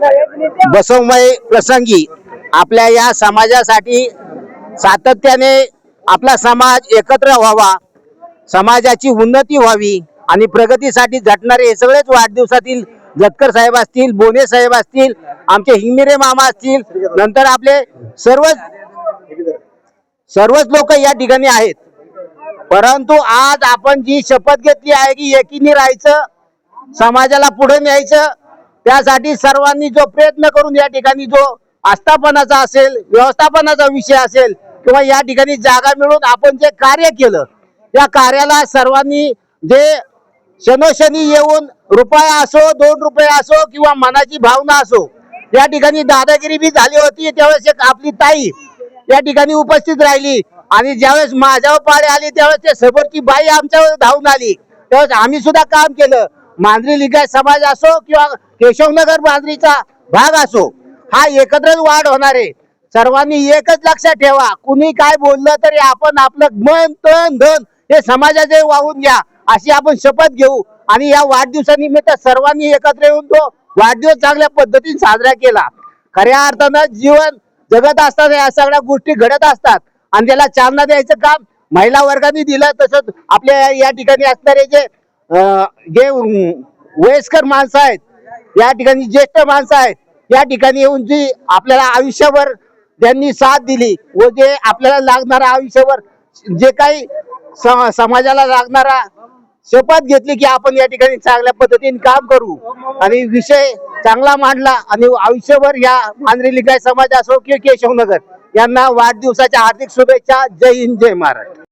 बसवमय प्रसंगी आपल्या या समाजासाठी सातत्याने आपला समाज एकत्र व्हावा, समाजाची उन्नती व्हावी आणि प्रगतीसाठी झटणारे हे सगळेच वाढदिवसातील जतकर साहेब असतील, बोने साहेब असतील, आमचे हिंगमिरे मामा असतील, नंतर आपले सर्वच लोक या ठिकाणी आहेत। परंतु आज आपण जी शपथ घेतली आहे की एकीने राहायचं, समाजाला पुढे न्यायचं, त्यासाठी सर्वांनी जो प्रयत्न करून या ठिकाणी जो आस्थापनाचा असेल, व्यवस्थापनाचा विषय असेल किंवा या ठिकाणी जागा मिळून आपण जे कार्य केलं, त्या कार्याला सर्वांनी जे क्षणोक्षणी येऊन रुपया असो, 2 रुपये असो किंवा मनाची भावना असो, या ठिकाणी दादागिरी बी झाली होती। त्यावेळेस एक आपली ताई या ठिकाणी उपस्थित राहिली आणि ज्यावेळेस माझ्यावर पाळी आली त्यावेळेस ते समोरची बाई आमच्यावर धावून आली। त्यावेळेस आम्ही सुद्धा काम केलं। मांजरी लिंगायत समाज असो किंवा केशवनगर मांजरीचा भाग असो, हा एकत्रच वाढ होणार आहे। सर्वांनी एकच लक्षात ठेवा, कुणी काय बोललं तरी आपण आपलं मन तन धन हे समाजाचे वाहून घ्या, अशी आपण शपथ घेऊ आणि या वाढदिवसानिमित्त सर्वांनी एकत्र येऊन तो वाढदिवस चांगल्या पद्धतीने साजरा केला। खऱ्या अर्थानं जीवन जगत असताना या सगळ्या गोष्टी घडत असतात आणि त्याला चालना द्यायचं काम महिला वर्गाने दिलं। तसंच आपल्या या ठिकाणी असणारे जे वयस्कर माणसं आहेत, या ठिकाणी ज्येष्ठ माणसं आहेत, या ठिकाणी येऊन जी आपल्याला आयुष्यभर त्यांनी साथ दिली व जे आपल्याला लागणारा आयुष्यभर जे काही समाजाला लागणारा शपथ घेतली की आपण या ठिकाणी चांगल्या पद्धतीने काम करू आणि विषय चांगला मांडला आणि आयुष्यभर या मांजरी लिंगायत समाज असो किंवा केशवनगर यांना वाढदिवसाच्या हार्दिक शुभेच्छा। जय हिंद, जय महाराष्ट्र।